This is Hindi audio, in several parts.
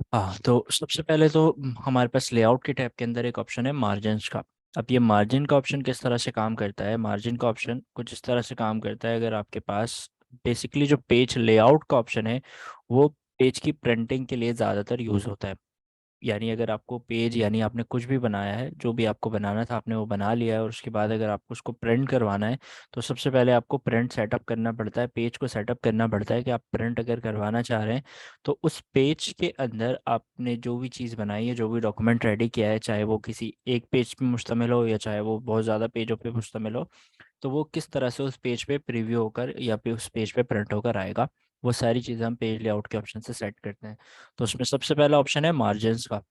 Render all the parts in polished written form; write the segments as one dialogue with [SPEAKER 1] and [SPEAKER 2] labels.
[SPEAKER 1] हाँ, तो सबसे पहले तो हमारे पास लेआउट के टैब के अंदर एक ऑप्शन है मार्जिन्स का। अब ये मार्जिन का ऑप्शन किस तरह से काम करता है? मार्जिन का ऑप्शन कुछ इस तरह से काम करता है, अगर आपके पास बेसिकली जो पेज लेआउट का ऑप्शन है वो पेज की प्रिंटिंग के लिए ज़्यादातर यूज़ होता है। यानी अगर आपको पेज, यानी आपने कुछ भी बनाया है, जो भी आपको बनाना था आपने वो बना लिया है, और उसके बाद अगर आपको उसको प्रिंट करवाना है तो सबसे पहले आपको प्रिंट सेटअप करना पड़ता है, पेज को सेटअप करना पड़ता है कि आप प्रिंट अगर करवाना चाह रहे हैं तो उस पेज के अंदर आपने जो भी चीज़ बनाई है, जो भी डॉक्यूमेंट रेडी किया है, चाहे वो किसी एक पेज पे मुश्तमिल हो या चाहे वो बहुत ज़्यादा पेजों पे मुश्तमिल हो, तो वो किस तरह से उस पेज पे प्रीव्यू होकर या फिर उस पेज पे प्रिंट होकर आएगा, वो सारी चीज़ें हम पेज लेआउट के ऑप्शन से सेट करते हैं। तो उसमें सबसे पहला ऑप्शन है मार्जिन्स का।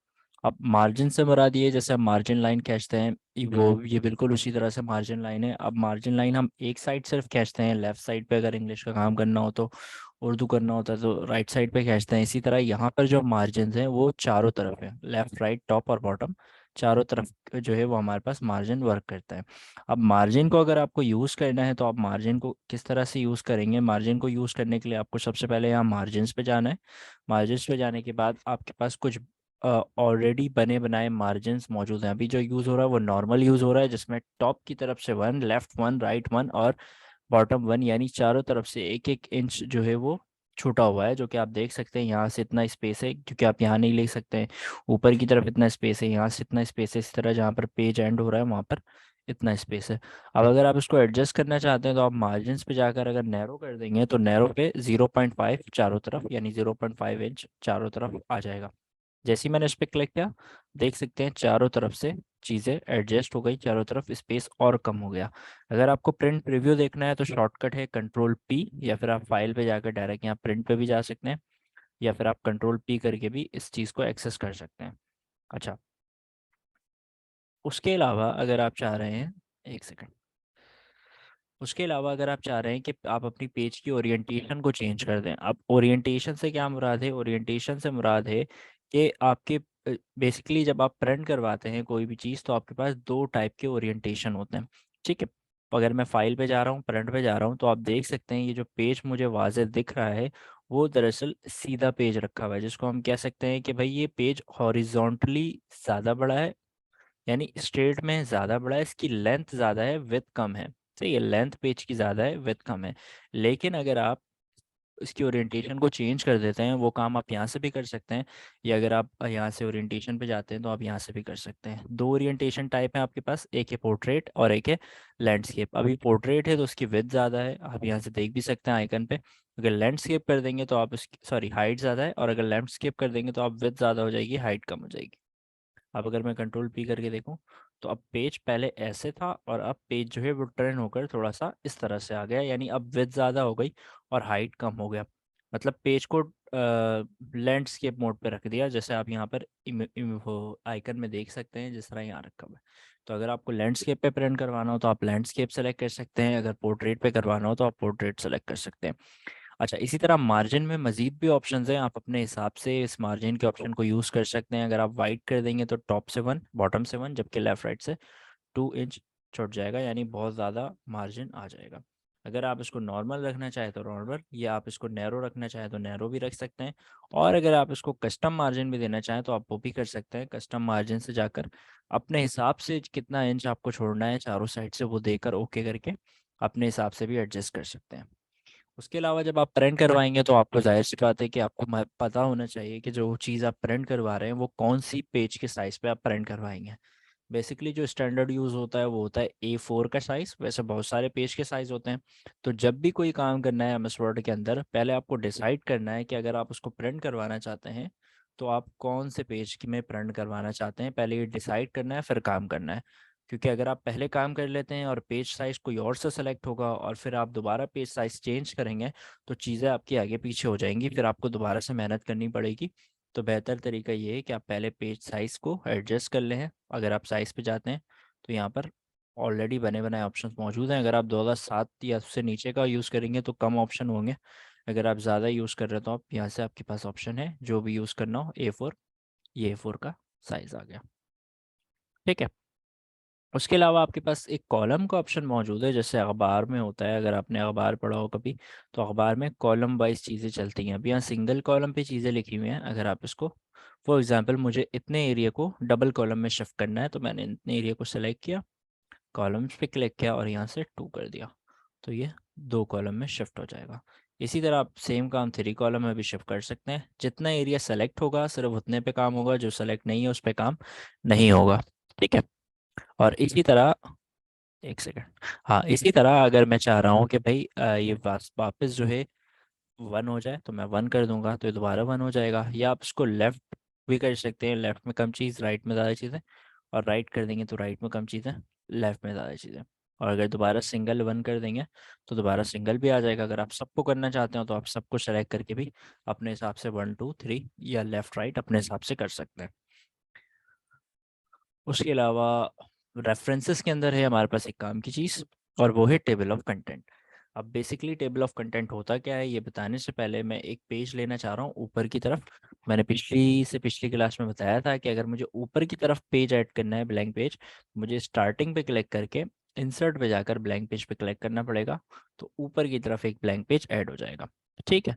[SPEAKER 1] अब मार्जिन से मुराद ये, जैसे हम मार्जिन लाइन खींचते हैं, ये बिल्कुल उसी तरह से मार्जिन लाइन है। अब मार्जिन लाइन हम एक साइड सिर्फ खींचते हैं, लेफ्ट साइड पे अगर इंग्लिश का काम करना हो तो, उर्दू करना होता है तो राइट साइड पे खींचते हैं। इसी तरह यहाँ पर जो मार्जिन हैं वो चारों तरफ है, लेफ्ट राइट टॉप और बॉटम, चारों तरफ जो है वो हमारे पास मार्जिन वर्क करता है। अब मार्जिन को अगर आपको यूज़ करना है तो आप मार्जिन को किस तरह से यूज़ करेंगे? मार्जिन को यूज़ करने के लिए आपको सबसे पहले यहाँ मार्जिन्स पे जाना है। मार्जिन्स पे जाने के बाद आपके पास कुछ ऑलरेडी बने बनाए मार्जिन्स मौजूद हैं। अभी जो यूज़ हो रहा है वो नॉर्मल यूज़ हो रहा है, जिसमें टॉप की तरफ से 1, लेफ्ट 1, राइट 1 और बॉटम 1, यानी चारों तरफ से 1-1 इंच जो है वो छूटा हुआ है, जो कि आप देख सकते हैं। यहाँ से इतना स्पेस है क्योंकि आप यहाँ नहीं ले सकते हैं, ऊपर की तरफ इतना स्पेस है, यहाँ से इतना स्पेस है, इस तरह जहाँ पर पेज एंड हो रहा है वहाँ पर इतना स्पेस है। अब अगर आप इसको एडजस्ट करना चाहते हैं तो आप मार्जिन्स पे जाकर अगर नैरो कर देंगे तो नैरो पे 0.5 चारों तरफ, यानी 0.5 इंच चारों तरफ आ जाएगा। जैसे ही मैंने इस पर क्लिक किया, देख सकते हैं चारों तरफ से चीज़ें एडजस्ट हो गई, चारों तरफ स्पेस और कम हो गया। अगर आपको प्रिंट प्रीव्यू देखना है तो शॉर्टकट है कंट्रोल P, या फिर आप फाइल पे जाकर डायरेक्ट यहाँ प्रिंट पे भी जा सकते हैं, या फिर आप कंट्रोल P करके भी इस चीज़ को एक्सेस कर सकते हैं। अच्छा, उसके अलावा अगर आप चाह रहे हैं, एक सेकंड, उसके अलावा अगर आप चाह रहे हैं कि आप अपनी पेज की ओरिएंटेशन को चेंज कर दें। अब ओरिएंटेशन से क्या मुराद है? ओरिएंटेशन से मुराद है कि आपके बेसिकली जब आप प्रिंट करवाते हैं कोई भी चीज़ तो आपके पास दो टाइप के ओरिएंटेशन होते हैं, ठीक है। तो अगर मैं फाइल पे जा रहा हूँ, प्रिंट पे जा रहा हूँ, तो आप देख सकते हैं ये जो पेज मुझे वाज़ेह दिख रहा है वो दरअसल सीधा पेज रखा हुआ है, जिसको हम कह सकते हैं कि भाई ये पेज हॉरिजॉन्टली ज़्यादा बड़ा है, यानी स्ट्रेट में ज़्यादा बड़ा है, इसकी लेंथ ज़्यादा है, विड्थ कम है। सही है, लेंथ पेज की ज़्यादा है, विड्थ कम है। लेकिन अगर आप इसकी ओरिएंटेशन को चेंज कर देते हैं, वो काम आप यहाँ से भी कर सकते हैं, या अगर आप यहाँ से ओरिएंटेशन पे जाते हैं तो आप यहाँ से भी कर सकते हैं। दो ओरिएंटेशन टाइप है आपके पास, एक है पोर्ट्रेट और एक है लैंडस्केप। अभी पोर्ट्रेट है तो उसकी विड्थ ज़्यादा है, आप यहाँ से देख भी सकते हैं आइकन पे। अगर लैंडस्केप कर देंगे तो आप इसकी, सॉरी, हाइट ज़्यादा है, और अगर लैंडस्केप कर देंगे तो आप विड्थ ज़्यादा हो जाएगी, हाइट कम हो जाएगी। अब अगर मैं कंट्रोल P करके देखूं तो अब पेज पहले ऐसे था और अब पेज जो है वो टर्न होकर थोड़ा सा इस तरह से आ गया, यानी अब विड्थ ज़्यादा हो गई और हाइट कम हो गया। मतलब पेज को लैंडस्केप मोड पे रख दिया, जैसे आप यहाँ पर वो आइकन में देख सकते हैं जिस तरह यहाँ रखा हुआ है। तो अगर आपको लैंडस्केप पे प्रिंट करवाना हो तो आप लैंडस्केप सेलेक्ट कर सकते हैं, अगर पोर्ट्रेट पे करवाना हो तो आप पोर्ट्रेट सेलेक्ट कर सकते हैं। अच्छा, इसी तरह मार्जिन में मज़ीद भी ऑप्शंस हैं, आप अपने हिसाब से इस मार्जिन के ऑप्शन को यूज़ कर सकते हैं। अगर आप वाइट कर देंगे तो टॉप से 1, बॉटम से 1, जबकि लेफ़्ट राइट से 2 इंच छुट जाएगा, यानी बहुत ज़्यादा मार्जिन आ जाएगा। अगर आप इसको नॉर्मल रखना चाहें तो नॉर्मल, या आप इसको नैरो रखना चाहें तो नैरो भी रख सकते हैं। और अगर आप इसको कस्टम मार्जिन भी देना चाहें तो आप वो भी कर सकते हैं। कस्टम मार्जिन से जाकर अपने हिसाब से कितना इंच आपको छोड़ना है चारों साइड से वो देकर ओके करके अपने हिसाब से भी एडजस्ट कर सकते हैं। उसके अलावा जब आप प्रिंट करवाएंगे तो आपको जाहिर सी बात है कि आपको पता होना चाहिए कि जो चीज़ आप प्रिंट करवा रहे हैं वो कौन सी पेज के साइज़ पे आप प्रिंट करवाएंगे। बेसिकली जो स्टैंडर्ड यूज़ होता है वो होता है A4 का साइज़, वैसे बहुत सारे पेज के साइज़ होते हैं। तो जब भी कोई काम करना है MS वर्ड के अंदर, पहले आपको डिसाइड करना है कि अगर आप उसको प्रिंट करवाना चाहते हैं तो आप कौन से पेज की में प्रिंट करवाना चाहते हैं, पहले ये डिसाइड करना है फिर काम करना है। क्योंकि अगर आप पहले काम कर लेते हैं और पेज साइज़ कोई और से सेलेक्ट होगा और फिर आप दोबारा पेज साइज़ चेंज करेंगे तो चीज़ें आपकी आगे पीछे हो जाएंगी, फिर आपको दोबारा से मेहनत करनी पड़ेगी। तो बेहतर तरीका ये है कि आप पहले पेज साइज़ को एडजस्ट कर लें। अगर आप साइज़ पे जाते हैं तो यहाँ पर ऑलरेडी बने बनाए ऑप्शंस मौजूद हैं। अगर आप 2007 या उससे नीचे का यूज़ करेंगे तो कम ऑप्शन होंगे, अगर आप ज़्यादा यूज़ कर रहे हो तो आप यहाँ से आपके पास ऑप्शन है जो भी यूज़ करना हो A4, ये A4 का साइज़ आ गया, ठीक है। उसके अलावा आपके पास एक कॉलम का ऑप्शन मौजूद है, जैसे अखबार में होता है, अगर आपने अखबार पढ़ा हो कभी, तो अखबार में कॉलम वाइज चीज़ें चलती हैं। अभी यहाँ सिंगल कॉलम पे चीज़ें लिखी हुई हैं, अगर आप इसको फॉर एग्जांपल मुझे इतने एरिया को डबल कॉलम में शिफ्ट करना है, तो मैंने इतने एरिया को सेलेक्ट किया, कॉलम्स पे क्लिक किया और यहाँ से 2 कर दिया, तो ये 2 कॉलम में शिफ्ट हो जाएगा। इसी तरह आप सेम काम 3 कॉलम में भी शिफ्ट कर सकते हैं। जितना एरिया सेलेक्ट होगा सिर्फ उतने पे काम होगा, जो सेलेक्ट नहीं है उस पे काम नहीं होगा। ठीक है। और इसी तरह, एक सेकंड, हाँ इसी तरह अगर मैं चाह रहा हूँ कि भाई ये वापस जो है 1 हो जाए, तो मैं 1 कर दूंगा, तो ये दोबारा 1 हो जाएगा। या आप इसको लेफ्ट भी कर सकते हैं, लेफ्ट में कम चीज़ राइट में ज़्यादा चीज़ें, और राइट कर देंगे तो राइट में कम चीज़ें, लेफ्ट में ज़्यादा चीज़ें। और अगर दोबारा सिंगल 1 कर देंगे तो दोबारा सिंगल भी आ जाएगा। अगर आप सबको करना चाहते हो तो आप सबको सेलेक्ट करके भी अपने हिसाब से 1 2 3 या लेफ्ट राइट अपने हिसाब से कर सकते हैं। उसके अलावा रेफरेंसेस के अंदर है हमारे पास एक काम की चीज़, और वो है टेबल ऑफ कंटेंट। अब बेसिकली टेबल ऑफ कंटेंट होता क्या है, ये बताने से पहले मैं एक पेज लेना चाह रहा हूँ ऊपर की तरफ। मैंने पिछली क्लास में बताया था कि अगर मुझे ऊपर की तरफ पेज ऐड करना है, ब्लैंक पेज, मुझे स्टार्टिंग पे क्लिक करके इंसर्ट पे जाकर ब्लैंक पेज पे क्लिक करना पड़ेगा, तो ऊपर की तरफ एक ब्लैंक पेज ऐड हो जाएगा। ठीक है।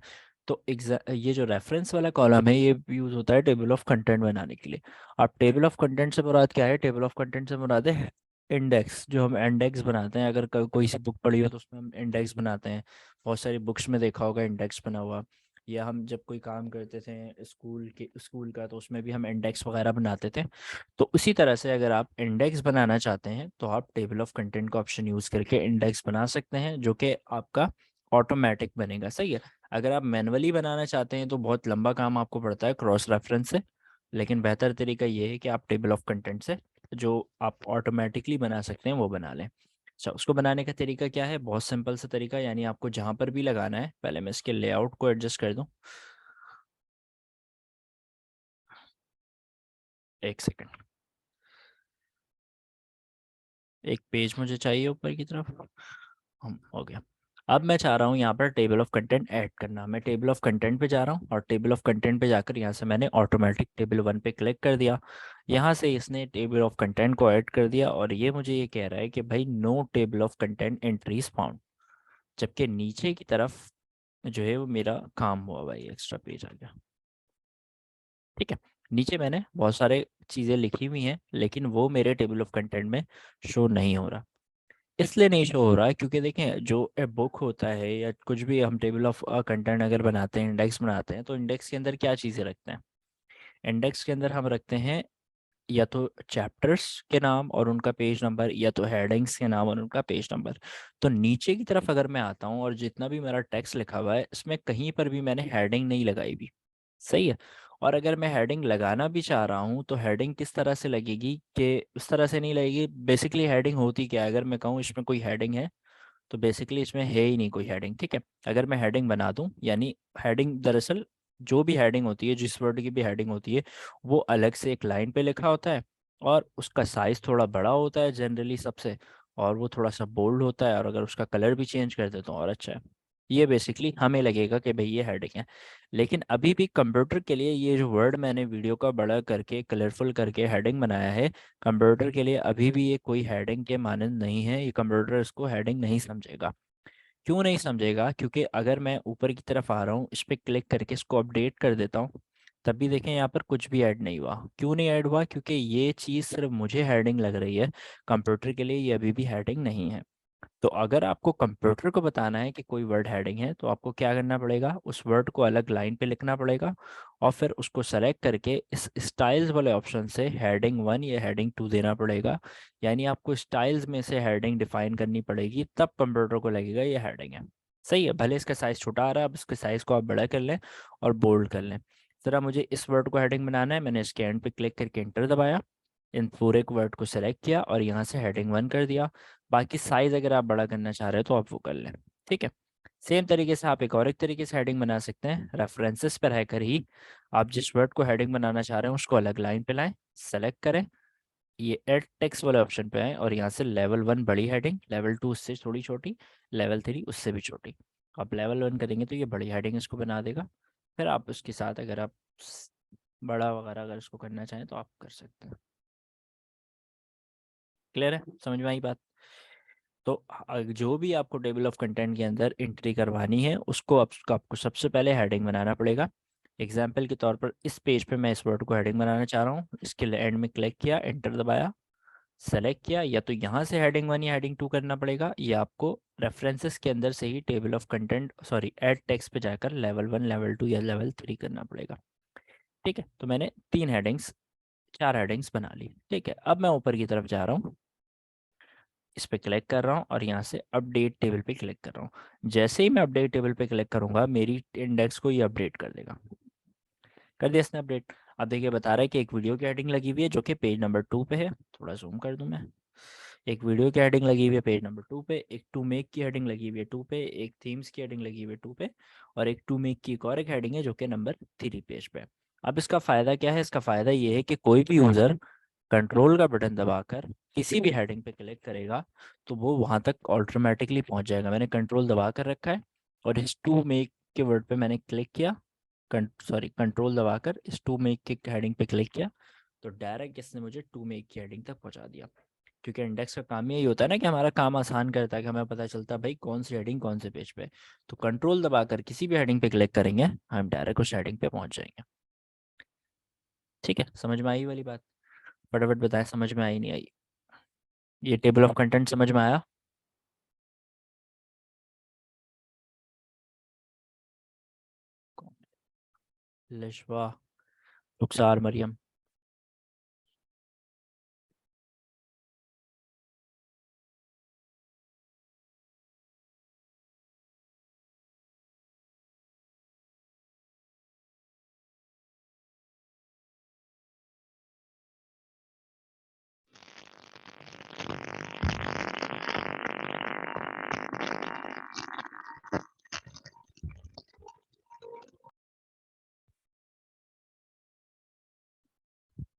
[SPEAKER 1] तो ये जो रेफरेंस वाला कॉलम है ये यूज़ होता है टेबल ऑफ कंटेंट बनाने के लिए। अब टेबल ऑफ कंटेंट से मुराद क्या है? टेबल ऑफ कंटेंट से मुराद है इंडेक्स। जो हम इंडेक्स बनाते हैं, अगर कोई सी बुक पढ़ी हो तो उसमें हम इंडेक्स बनाते हैं। बहुत सारी बुक्स में देखा होगा इंडेक्स बना हुआ। या हम जब कोई काम करते थे स्कूल का, तो उसमें भी हम इंडेक्स वगैरह बनाते थे। तो उसी तरह से अगर आप इंडेक्स बनाना चाहते हैं तो आप टेबल ऑफ कंटेंट का ऑप्शन यूज़ करके इंडेक्स बना सकते हैं, जो कि आपका ऑटोमेटिक बनेगा। सही है। अगर आप मैनुअली बनाना चाहते हैं तो बहुत लंबा काम आपको पड़ता है क्रॉस रेफरेंस से, लेकिन बेहतर तरीका ये है कि आप टेबल ऑफ कंटेंट से जो आप ऑटोमेटिकली बना सकते हैं वो बना लें। अच्छा, उसको बनाने का तरीका क्या है? बहुत सिंपल सा तरीका, यानी आपको जहाँ पर भी लगाना है, पहले मैं इसके लेआउट को एडजस्ट कर दूँ, एक सेकंड। एक पेज मुझे चाहिए ऊपर की तरफ, हम हो गया। अब मैं चाह रहा हूँ यहाँ पर टेबल ऑफ कंटेंट ऐड करना। मैं टेबल ऑफ कंटेंट पे जा रहा हूँ और टेबल ऑफ कंटेंट पे जाकर यहाँ से मैंने ऑटोमेटिक टेबल 1 पे क्लिक कर दिया। यहाँ से इसने टेबल ऑफ कंटेंट को ऐड कर दिया और ये मुझे ये कह रहा है कि भाई no table of content entries found, जबकि नीचे की तरफ जो है वो मेरा काम हुआ, भाई एक्स्ट्रा पेज आ गया। ठीक है। नीचे मैंने बहुत सारे चीज़ें लिखी हुई हैं, लेकिन वो मेरे टेबल ऑफ कंटेंट में शो नहीं हो रहा। इसलिए नहीं शो हो रहा है क्योंकि देखें, जो बुक होता है या कुछ भी हम टेबल ऑफ कंटेंट अगर बनाते हैं, इंडेक्स बनाते हैं, तो इंडेक्स के अंदर क्या चीज़ें रखते हैं? इंडेक्स के अंदर हम रखते हैं या तो चैप्टर्स के नाम और उनका पेज नंबर, या तो हेडिंग्स के नाम और उनका पेज नंबर। तो नीचे की तरफ अगर मैं आता हूँ और जितना भी मेरा टेक्स्ट लिखा हुआ है, इसमें कहीं पर भी मैंने हेडिंग नहीं लगाई भी। सही है। और अगर मैं हेडिंग लगाना भी चाह रहा हूँ तो हेडिंग किस तरह से लगेगी कि उस तरह से नहीं लगेगी। बेसिकली हेडिंग होती क्या है? अगर मैं कहूँ इसमें कोई हेडिंग है, तो बेसिकली इसमें है ही नहीं कोई हेडिंग। ठीक है। अगर मैं हेडिंग बना दूं, यानी हेडिंग दरअसल जो भी हेडिंग होती है, जिस वर्ड की भी हेडिंग होती है, वो अलग से एक लाइन पे लिखा होता है, और उसका साइज थोड़ा बड़ा होता है जनरली सबसे, और वो थोड़ा सा बोल्ड होता है, और अगर उसका कलर भी चेंज कर दे तो और अच्छा है। ये बेसिकली हमें लगेगा कि भाई ये हेडिंग है। लेकिन अभी भी कंप्यूटर के लिए ये जो वर्ड मैंने वीडियो का बड़ा करके कलरफुल करके हेडिंग बनाया है, कंप्यूटर के लिए अभी भी ये कोई हेडिंग के मानंद नहीं है। ये कंप्यूटर इसको हेडिंग नहीं समझेगा। क्यों नहीं समझेगा? क्योंकि अगर मैं ऊपर की तरफ आ रहा हूँ, इस पर क्लिक करके इसको अपडेट कर देता हूँ, तब भी देखें यहाँ पर कुछ भी ऐड नहीं हुआ। क्यों नहीं ऐड हुआ? क्योंकि ये चीज़ सिर्फ मुझे हेडिंग लग रही है, कंप्यूटर के लिए ये अभी भी हेडिंग नहीं है। तो अगर आपको कंप्यूटर को बताना है कि कोई वर्ड हेडिंग है, तो आपको क्या करना पड़ेगा? उस वर्ड को अलग लाइन पे लिखना पड़ेगा, और फिर उसको सेलेक्ट करके इस स्टाइल्स वाले ऑप्शन से हेडिंग 1 या हेडिंग 2 देना पड़ेगा। यानी आपको स्टाइल्स में से हेडिंग डिफाइन करनी पड़ेगी, तब कंप्यूटर को लगेगा ये हेडिंग है। सही है। भले इसका साइज छोटा आ रहा है, अब इसके साइज को आप बड़ा कर लें और बोल्ड कर लें। जरा मुझे इस वर्ड को हेडिंग बनाना है, मैंने इसके एंड पे क्लिक करके इंटर दबाया, इन पूरे वर्ड को सेलेक्ट किया और यहाँ से हेडिंग 1 कर दिया। बाकी साइज अगर आप बड़ा करना चाह रहे हो तो आप वो कर लें। ठीक है। सेम तरीके से आप एक तरीके से हेडिंग बना सकते हैं, रेफरेंसेस पर रहकर ही। आप जिस वर्ड को हेडिंग बनाना चाह रहे हैं उसको अलग लाइन पे लाएं, सेलेक्ट करें, ये एड टेक्स्ट वाले ऑप्शन पे आए, और यहाँ से लेवल 1 बड़ी हेडिंग, लेवल 2 उससे थोड़ी छोटी, लेवल 3 उससे भी छोटी। आप लेवल 1 करेंगे तो ये बड़ी हेडिंग इसको बना देगा। फिर आप उसके साथ अगर आप बड़ा वगैरह अगर इसको करना चाहें तो आप कर सकते हैं। क्लियर है, समझ में आई बात? तो जो भी आपको टेबल ऑफ कंटेंट के अंदर एंट्री करवानी है उसको आपको सबसे पहले हेडिंग बनाना पड़ेगा। एग्जाम्पल के तौर पर इस पेज पे मैं इस वर्ड को हेडिंग बनाना चाह रहा हूँ, इसके एंड में क्लिक किया, एंटर दबाया, सेलेक्ट किया, या तो यहाँ से हेडिंग 1 या हेडिंग 2 करना पड़ेगा, या आपको रेफरेंसेस के अंदर से ही table of content sorry add text पे जाकर लेवल 1 लेवल 2 या लेवल 3 करना पड़ेगा। ठीक है, तो मैंने 4 हेडिंग्स बना ली। ठीक है, अब मैं ऊपर की तरफ जा रहा हूँ, इस पे क्लिक कर रहा हूँ और यहाँ से अपडेट टेबल पे क्लिक कर रहा हूँ। जैसे ही मैं अपडेट टेबल पे क्लिक करूँगा मेरी इंडेक्स को ये अपडेट कर देगा। कर दिया इसने अपडेट। अब देखिए बता रहा है कि एक वीडियो की हेडिंग लगी हुई है जो कि पेज नंबर 2 पे है। थोड़ा जूम कर दूं मैं। एक वीडियो की हेडिंग लगी हुई है पेज नंबर 2 पे, एक टू मेक की हेडिंग लगी हुई है 2 पे, एक थीम्स की हेडिंग लगी हुई है 2 पे, और एक टू मेक की एक और एक हेडिंग है जो कि नंबर 3 पेज पे है। अब इसका फ़ायदा क्या है? इसका फ़ायदा ये है कि कोई भी यूज़र कंट्रोल का बटन दबाकर किसी भी हेडिंग पे क्लिक करेगा तो वो वहाँ तक ऑटोमेटिकली पहुँच जाएगा। मैंने कंट्रोल दबा कर रखा है और इस टू मेक के वर्ड पे मैंने क्लिक किया, कंट्रोल दबाकर इस टू मेक की हेडिंग पे क्लिक किया तो डायरेक्ट इसने मुझे टू मेक की हेडिंग तक पहुंचा दिया। क्योंकि इंडेक्स का काम यही होता है ना कि हमारा काम आसान करता है, कि हमें पता चलता है भाई कौन सी हेडिंग कौन से पेज पे। तो कंट्रोल दबाकर किसी भी हेडिंग पे क्लिक करेंगे हम डायरेक्ट उस हेडिंग पे पहुंच जाएंगे। ठीक है, समझ में आई वाली बात? फटाफट बताएं, समझ में आई नहीं आई? ये टेबल ऑफ कंटेंट समझ में आया? लिशवा, रुखसार, मरियम।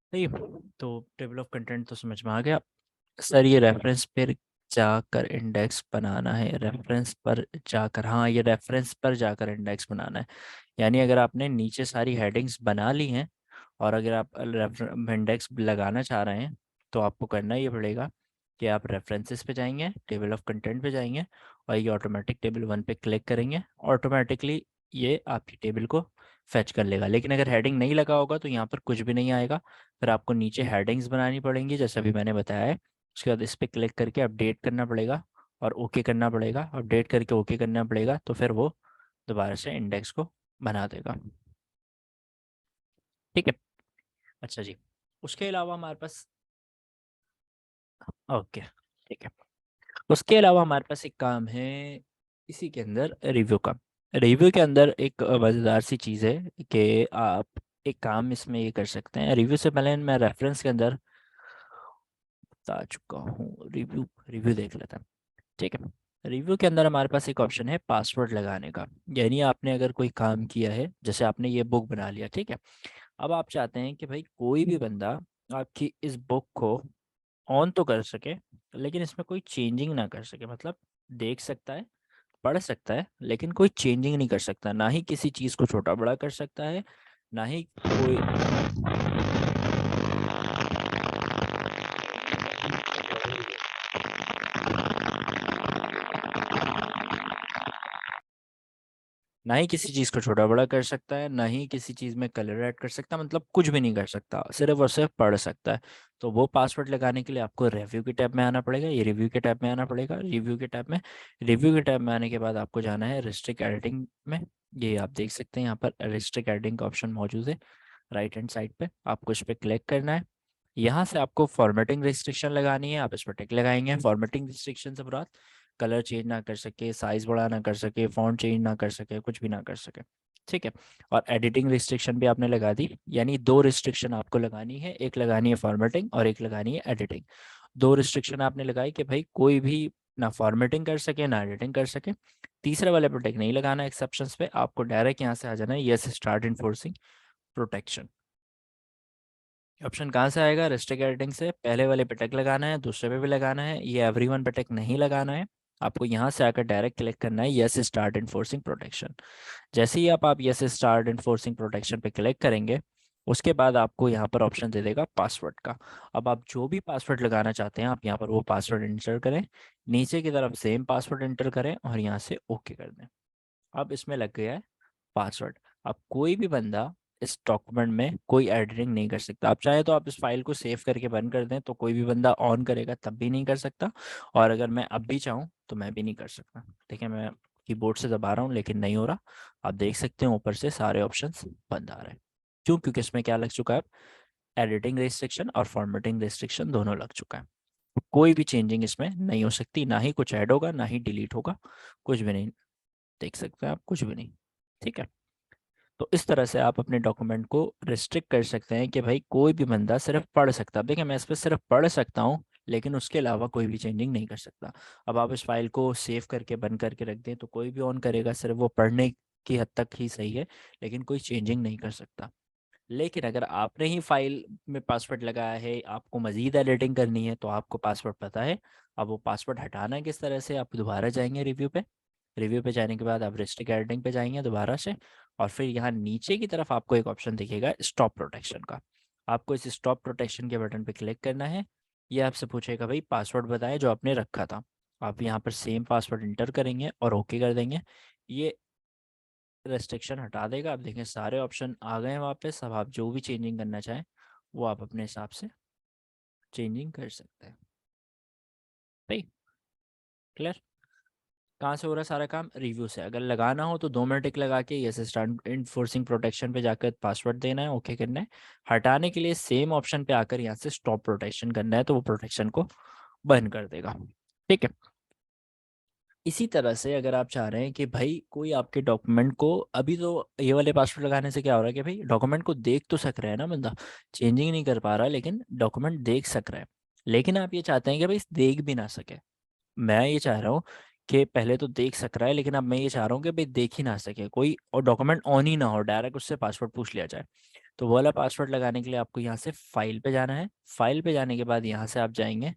[SPEAKER 1] सही। तो टेबल ऑफ कंटेंट तो समझ में आ गया। सर ये रेफरेंस पर जाकर इंडेक्स बनाना है, रेफरेंस पर जाकर, हाँ ये रेफरेंस पर जाकर इंडेक्स बनाना है। यानी अगर आपने नीचे सारी हेडिंग्स बना ली हैं और अगर आप इंडेक्स लगाना चाह रहे हैं तो आपको करना ये पड़ेगा कि आप रेफरेंसेस पे जाएंगे, टेबल ऑफ कंटेंट पे जाएंगे और ये ऑटोमेटिक टेबल 1 पे क्लिक करेंगे, ऑटोमेटिकली ये आपकी टेबल को फेच कर लेगा। लेकिन अगर हेडिंग नहीं लगा होगा तो यहाँ पर कुछ भी नहीं आएगा। फिर आपको नीचे हेडिंग्स बनानी पड़ेंगी जैसे अभी मैंने बताया है। उसके बाद इस पर क्लिक करके अपडेट करना पड़ेगा और ओके करना पड़ेगा, अपडेट करके ओके करना पड़ेगा, तो फिर वो दोबारा से इंडेक्स को बना देगा। ठीक है, अच्छा जी। उसके अलावा हमारे पास, ओके ठीक है, उसके अलावा हमारे पास एक काम है इसी के अंदर, रिव्यू का। रिव्यू के अंदर एक मज़ेदार सी चीज़ है कि आप एक काम इसमें ये कर सकते हैं। रिव्यू से पहले मैं रेफरेंस के अंदर बता चुका हूँ, रिव्यू रिव्यू देख लेते हैं। ठीक है, रिव्यू के अंदर हमारे पास एक ऑप्शन है पासवर्ड लगाने का। यानी आपने अगर कोई काम किया है, जैसे आपने ये बुक बना लिया, ठीक है, अब आप चाहते हैं कि भाई कोई भी बंदा आपकी इस बुक को ऑन तो कर सके लेकिन इसमें कोई चेंजिंग ना कर सके। मतलब देख सकता है, पढ़ सकता है, लेकिन कोई चेंजिंग नहीं कर सकता, ना ही किसी चीज़ को छोटा बड़ा कर सकता है, ना ही कोई ना ही किसी चीज़ को छोटा बड़ा कर सकता है, ना ही किसी चीज़ में कलर ऐड कर सकता, मतलब कुछ भी नहीं कर सकता, सिर्फ और सिर्फ पढ़ सकता है। तो वो पासवर्ड लगाने के लिए आपको रिव्यू के टैब में आना पड़ेगा। ये रिव्यू के टैब में आना पड़ेगा, रिव्यू के टैब में आने के बाद आपको जाना है रिस्ट्रिक्ट एडिटिंग में। ये आप देख सकते हैं यहाँ पर रिस्ट्रिक्ट एडिटिंग का ऑप्शन मौजूद है राइट हैंड साइड पे, आपको इस पर क्लिक करना है। यहाँ से आपको फॉर्मेटिंग रिस्ट्रिक्शन लगानी है, आप इस पर टिक लगाएंगे। फॉर्मेटिंग रिस्ट्रिक्शन से मुराद कलर चेंज ना कर सके, साइज बड़ा ना कर सके, फॉन्ट चेंज ना कर सके, कुछ भी ना कर सके। ठीक है, और एडिटिंग रिस्ट्रिक्शन भी आपने लगा दी। यानी दो रिस्ट्रिक्शन आपको लगानी है, एक लगानी है फॉर्मेटिंग और एक लगानी है एडिटिंग। दो रिस्ट्रिक्शन आपने लगाई कि भाई कोई भी ना फॉर्मेटिंग कर सके ना एडिटिंग कर सके। तीसरे वाले पर टिक नहीं लगाना एक्सेप्शंस पे, आपको डायरेक्ट यहाँ से आ जाना है yes start enforcing protection. Option कहाँ से आएगा? रिस्ट्रिक्ट एडिटिंग से। पहले वाले पे टिक लगाना है, दूसरे पे भी लगाना है, ये एवरीवन पे टिक नहीं लगाना है। आपको यहाँ से आकर डायरेक्ट क्लिक करना है यस स्टार्ट इन्फोर्सिंग प्रोटेक्शन। जैसे ही आप यस स्टार्ट इन्फोर्सिंग प्रोटेक्शन पे क्लिक करेंगे उसके बाद आपको यहाँ पर ऑप्शन दे देगा पासवर्ड का। अब आप जो भी पासवर्ड लगाना चाहते हैं आप यहाँ पर वो पासवर्ड इंटर करें, नीचे की तरफ सेम पासवर्ड इंटर करें और यहाँ से ओके कर दें। अब इसमें लग गया है पासवर्ड। अब कोई भी बंदा इस डॉक्यूमेंट में कोई एडिटिंग नहीं कर सकता। आप चाहे तो आप इस फाइल को सेव करके बंद कर दें, तो कोई भी बंदा ऑन करेगा तब भी नहीं कर सकता, और अगर मैं अब भी चाहूँ तो मैं भी नहीं कर सकता। देखिए मैं कीबोर्ड से दबा रहा हूँ लेकिन नहीं हो रहा। आप देख सकते हैं ऊपर से सारे ऑप्शंस बंद आ रहे हैं। क्यों? क्योंकि इसमें क्या लग चुका है, एडिटिंग रिस्ट्रिक्शन और फॉर्मेटिंग रिस्ट्रिक्शन दोनों लग चुका है। कोई भी चेंजिंग इसमें नहीं हो सकती, ना ही कुछ ऐड होगा ना ही डिलीट होगा, कुछ भी नहीं। देख सकते हैं आप, कुछ भी नहीं। ठीक है। तो इस तरह से आप अपने डॉक्यूमेंट को रिस्ट्रिक्ट कर सकते हैं कि भाई कोई भी बंदा सिर्फ पढ़ सकता है। देखिए मैं इस पर सिर्फ पढ़ सकता हूँ लेकिन उसके अलावा कोई भी चेंजिंग नहीं कर सकता। अब आप इस फाइल को सेव करके बंद करके रख दें तो कोई भी ऑन करेगा, सिर्फ वो पढ़ने की हद तक ही सही है, लेकिन कोई चेंजिंग नहीं कर सकता। लेकिन अगर आपने ही फाइल में पासवर्ड लगाया है, आपको मज़ीद एडिटिंग करनी है, तो आपको पासवर्ड पता है। अब वो पासवर्ड हटाना है किस तरह से, आप दोबारा जाएंगे रिव्यू पे। रिव्यू पे जाने के बाद आप रिस्ट्रिक्ट एडिटिंग पे जाएंगे दोबारा से, और फिर यहाँ नीचे की तरफ आपको एक ऑप्शन दिखेगा स्टॉप प्रोटेक्शन का। आपको इस स्टॉप प्रोटेक्शन के बटन पे क्लिक करना है। ये आपसे पूछेगा भाई पासवर्ड बताएं जो आपने रखा था। आप यहाँ पर सेम पासवर्ड इंटर करेंगे और ओके कर देंगे। ये रेस्ट्रिक्शन हटा देगा। आप देखें सारे ऑप्शन आ गए हैं वापस। अब आप जो भी चेंजिंग करना चाहें वो आप अपने हिसाब से चेंजिंग कर सकते हैं। भाई क्लियर? कहाँ से हो रहा है सारा काम? रिव्यू से। अगर लगाना हो तो 2 मिनट टिक लगा के ये स्टार्ट इनफोर्सिंग प्रोटेक्शन पे जाकर पासवर्ड देना है, ओके करना है। हटाने के लिए सेम ऑप्शन पे आकर यहाँ से स्टॉप प्रोटेक्शन करना है, तो वो प्रोटेक्शन को बंद कर देगा। ठीक है। इसी तरह से अगर आप चाह रहे हैं कि भाई कोई आपके डॉक्यूमेंट को, अभी तो ये वाले पासवर्ड लगाने से क्या हो रहा है कि भाई डॉक्यूमेंट को देख तो सक रहा है ना बंदा, चेंजिंग नहीं कर पा रहा लेकिन डॉक्यूमेंट देख सक रहा है। लेकिन आप ये चाहते हैं कि भाई देख भी ना सके। मैं ये चाह रहा हूँ कि पहले तो देख सक रहा है, लेकिन अब मैं ये चाह रहा हूँ कि भाई देख ही ना सके कोई, और डॉक्यूमेंट ऑन ही ना हो, डायरेक्ट उससे पासवर्ड पूछ लिया जाए। तो वो वाला पासवर्ड लगाने के लिए आपको यहाँ से फाइल पे जाना है। फाइल पे जाने के बाद यहाँ से आप जाएंगे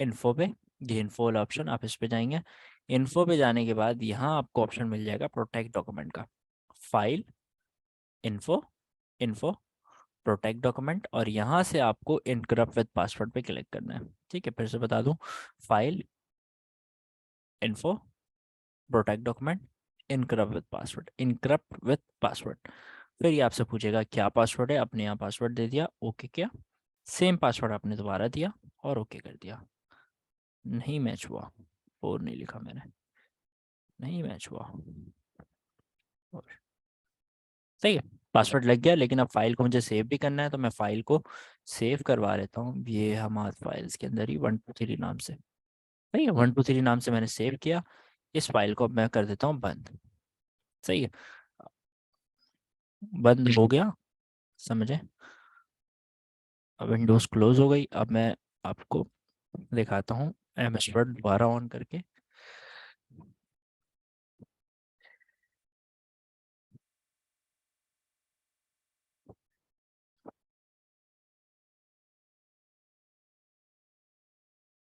[SPEAKER 1] इन्फो पे। ये इन्फो वाला ऑप्शन, आप इस पे जाएंगे। इन्फो पे जाने के बाद यहाँ आपको ऑप्शन मिल जाएगा प्रोटेक्ट डॉक्यूमेंट का। File, info, info, protect document, और यहाँ से आपको इनकरप्ट विद पासवर्ड पे क्लिक करना है। ठीक है, फिर से बता दूं। File, info, protect document, encrypt with password, encrypt with password. फिर ये आपसे पूछेगा क्या पासवर्ड है, आपने यहाँ पासवर्ड दे दिया, ओके किया। सेम पासवर्ड आपने दोबारा दिया और ओके कर दिया। नहीं मैच हुआ, और नहीं लिखा मैंने, नहीं मैच हुआ। और सही है, पासवर्ड लग गया। लेकिन अब फाइल को मुझे सेव भी करना है, तो मैं फाइल को सेव करवा लेता हूँ। ये हमारे फाइल्स के अंदर ही 123 नाम से, सही है, 123 नाम से मैंने सेव किया। इस फाइल को अब मैं कर देता हूँ बंद। सही है, बंद हो गया, समझे? अब विंडोज़ क्लोज हो गई। अब मैं आपको दिखाता हूँ एमएस वर्ड दोबारा ऑन करके।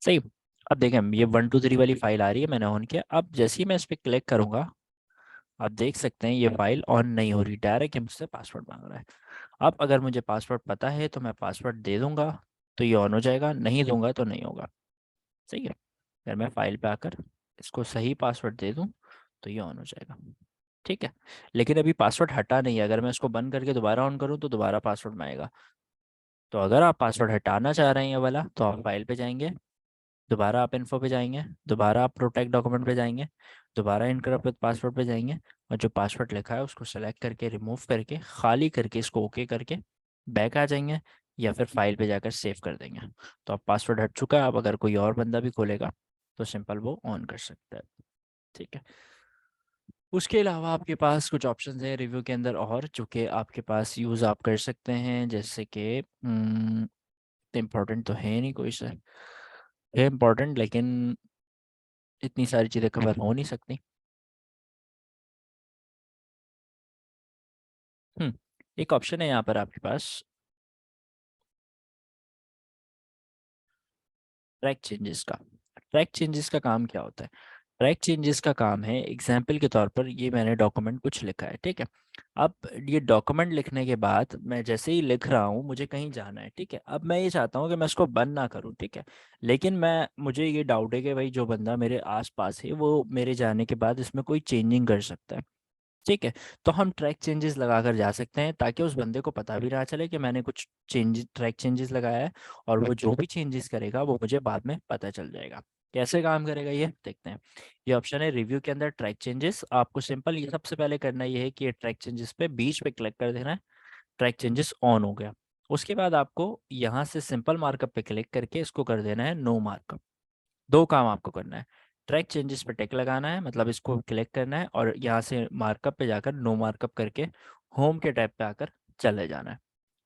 [SPEAKER 1] सही। अब देखें ये 123 वाली फाइल आ रही है, मैंने ऑन किया। अब जैसे ही मैं इस पर क्लिक करूंगा आप देख सकते हैं ये फाइल ऑन नहीं हो रही, डायरेक्ट मुझसे पासवर्ड मांग रहा है। अब अगर मुझे पासवर्ड पता है तो मैं पासवर्ड दे दूंगा तो ये ऑन हो जाएगा, नहीं दूंगा तो नहीं होगा। सही है। अगर मैं फाइल पे आकर इसको सही पासवर्ड दे दूं तो ये ऑन हो जाएगा। ठीक है। लेकिन अभी पासवर्ड हटा नहीं है, अगर मैं इसको बंद करके दोबारा ऑन करूं तो दोबारा पासवर्ड में आएगा। तो अगर आप पासवर्ड हटाना चाह रहे हैं ये वाला, तो आप फाइल पे जाएंगे, दोबारा आप इन्फो पे जाएंगे, दोबारा आप प्रोटेक्ट डॉक्यूमेंट पे जाएंगे, दोबारा इनकरप्ट विद पासवर्ड पे जाएंगे, और जो पासवर्ड लिखा है उसको सेलेक्ट करके रिमूव करके खाली करके इसको ओके करके बैक आ जाएंगे, या फिर फाइल पे जाकर सेव कर देंगे। तो अब पासवर्ड हट चुका है। अब अगर कोई और बंदा भी खोलेगा तो सिंपल वो ऑन कर सकता है। ठीक है। उसके अलावा आपके पास कुछ ऑप्शंस हैं रिव्यू के अंदर और, जो कि आपके पास यूज़ आप कर सकते हैं, जैसे कि इम्पोर्टेंट तो है नहीं कोई सर, है इम्पोर्टेंट लेकिन इतनी सारी चीज़ें कवर हो नहीं सकती। हम्म एक ऑप्शन है यहाँ पर आपके पास, ट्रैक चेंजेस का। ट्रैक चेंजेस का काम क्या होता है? ट्रैक चेंजेस का काम है, एग्जाम्पल के तौर पर ये मैंने डॉक्यूमेंट कुछ लिखा है, ठीक है। अब ये डॉक्यूमेंट लिखने के बाद मैं जैसे ही लिख रहा हूँ, मुझे कहीं जाना है, ठीक है। अब मैं ये चाहता हूँ कि मैं इसको बंद ना करूँ, ठीक है। लेकिन मुझे ये डाउट है कि भाई जो बंदा मेरे आसपास है वो मेरे जाने के बाद इसमें कोई चेंजिंग कर सकता है, ठीक है। तो हम ट्रैक चेंजेस लगा कर जा सकते हैं, ताकि उस बंदे को पता भी ना चले कि मैंने कुछ ट्रैक चेंजेस लगाया है, और वो जो भी चेंजेस करेगा वो मुझे बाद में पता चल जाएगा। कैसे काम करेगा ये देखते हैं। ये ऑप्शन है रिव्यू के अंदर ट्रैक चेंजेस। आपको सिंपल ये सबसे पहले करना ये है कि ये ट्रैक चेंजेस पे बीच पे क्लिक कर देना है। ट्रैक चेंजेस ऑन हो गया। उसके बाद आपको यहाँ से सिंपल मार्कअप पे क्लिक करके इसको कर देना है नो मार्कअप। दो काम आपको करना है। ट्रैक चेंजेस पे टिक लगाना है, मतलब इसको क्लिक करना है, और यहाँ से मार्कअप पे जाकर नो मार्कअप करके होम के टैब पे आकर चले जाना है,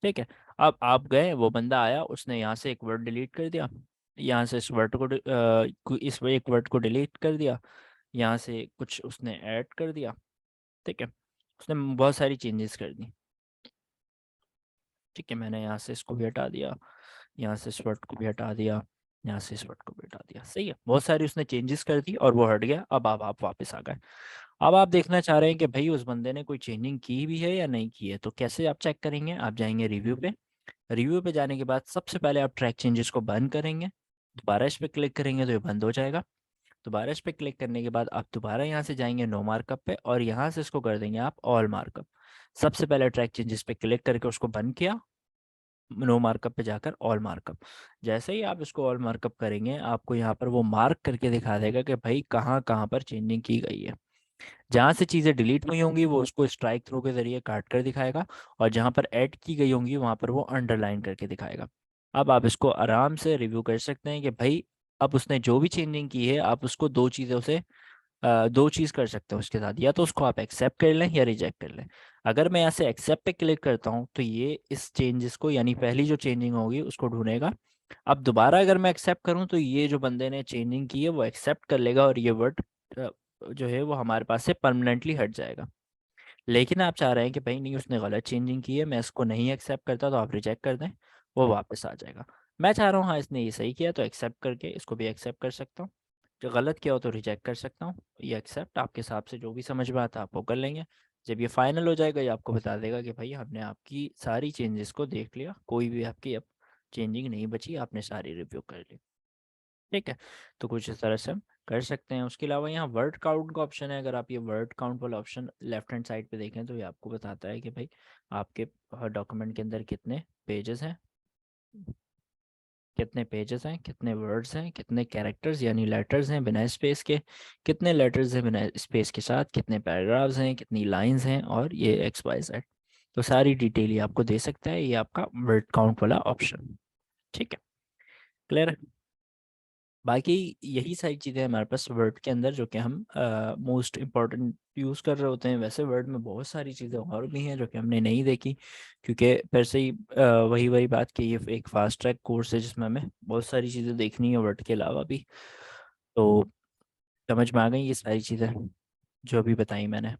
[SPEAKER 1] ठीक है। अब आप गए, वो बंदा आया, उसने यहाँ से एक वर्ड डिलीट कर दिया, यहाँ से इस वर्ड इस एक वर्ड को डिलीट कर दिया, यहाँ से कुछ उसने ऐड कर दिया, ठीक है। उसने बहुत सारी चेंजेस कर दी, ठीक है। मैंने यहाँ से इसको भी हटा दिया, यहाँ से इस वर्ड को भी हटा दिया, यहाँ से इस वर्ड को भी हटा दिया, सही है। बहुत सारी उसने चेंजेस कर दी और वो हट गया। अब आप वापस आ गए। अब आप देखना चाह रहे हैं कि भाई उस बंदे ने कोई चेंजिंग की भी है या नहीं की है। तो कैसे आप चेक करेंगे, आप जाएंगे रिव्यू पे। रिव्यू पे जाने के बाद सबसे पहले आप ट्रैक चेंजेस को बंद करेंगे, दोबारा इस पे क्लिक करेंगे तो ये बंद हो जाएगा। दोबारा इस पे क्लिक करने के बाद आप दोबारा यहाँ से जाएंगे नो मार्कअप पे, और यहाँ से इसको कर देंगे आप ऑल मार्कअप। सबसे पहले ट्रैक चेंजेस पे क्लिक करके उसको बंद किया, नो मार्कअप पे जाकर ऑल मार्कअप। जैसे ही आप इसको ऑल मार्कअप करेंगे, आपको यहाँ पर वो मार्क करके दिखा देगा कि भाई कहाँ कहाँ पर चेंजिंग की गई है। जहाँ से चीज़ें डिलीट हुई होंगी वो उसको स्ट्राइक थ्रू के जरिए काट कर दिखाएगा, और जहाँ पर ऐड की गई होंगी वहाँ पर वो अंडरलाइन करके दिखाएगा। अब आप इसको आराम से रिव्यू कर सकते हैं कि भाई अब उसने जो भी चेंजिंग की है, आप उसको दो चीज़ों से दो चीज़ कर सकते हो उसके साथ, या तो उसको आप एक्सेप्ट कर लें या रिजेक्ट कर लें। अगर मैं यहाँ से एक्सेप्ट पे क्लिक करता हूँ तो ये इस चेंजेस को, यानी पहली जो चेंजिंग होगी उसको ढूंढेगा। अब दोबारा अगर मैं एक्सेप्ट करूँ तो ये जो बंदे ने चेंजिंग की है वो एक्सेप्ट कर लेगा, और ये वर्ड जो है वो हमारे पास से परमानेंटली हट जाएगा। लेकिन आप चाह रहे हैं कि भाई नहीं, उसने गलत चेंजिंग की है, मैं इसको नहीं एक्सेप्ट करता, तो आप रिजेक्ट कर दें, वो वापस आ जाएगा। मैं चाह रहा हूँ हाँ इसने ये सही किया, तो एक्सेप्ट करके इसको भी एक्सेप्ट कर सकता हूँ। जो गलत किया हो तो रिजेक्ट कर सकता हूँ। ये एक्सेप्ट आपके हिसाब से जो भी समझ में आता है आप वो कर लेंगे। जब ये फाइनल हो जाएगा, ये आपको बता देगा कि भाई हमने आपकी सारी चेंजेस को देख लिया, कोई भी आपकी अब चेंजिंग नहीं बची, आपने सारी रिव्यू कर ली, ठीक है। तो कुछ इस तरह से हम कर सकते हैं। उसके अलावा यहाँ वर्ड काउंट का ऑप्शन है। अगर आप ये वर्ड काउंट वाला ऑप्शन लेफ्ट हैंड साइड पे देखें तो ये आपको बताता है कि भाई आपके डॉक्यूमेंट के अंदर कितने पेजेस हैं, कितने वर्ड्स हैं, कितने कैरेक्टर्स यानी लेटर्स हैं बिना स्पेस के, कितने लेटर्स हैं बिना स्पेस के साथ, कितने पैराग्राफ्स हैं, कितनी लाइंस हैं, और ये एक्स वाई जेड। तो सारी डिटेल ये आपको दे सकता है, ये आपका वर्ड काउंट वाला ऑप्शन, ठीक है। क्लियर है। बाकी यही सारी चीज़ें हमारे पास वर्ड के अंदर जो कि हम मोस्ट इम्पॉर्टेंट यूज़ कर रहे होते हैं। वैसे वर्ड में बहुत सारी चीज़ें और भी हैं जो कि हमने नहीं देखी, क्योंकि फिर से ही वही वही बात कि ये एक फास्ट ट्रैक कोर्स है जिसमें हमें बहुत सारी चीज़ें देखनी है वर्ड के अलावा भी। तो समझ में आ गई ये सारी चीज़ें जो अभी बताई मैंने।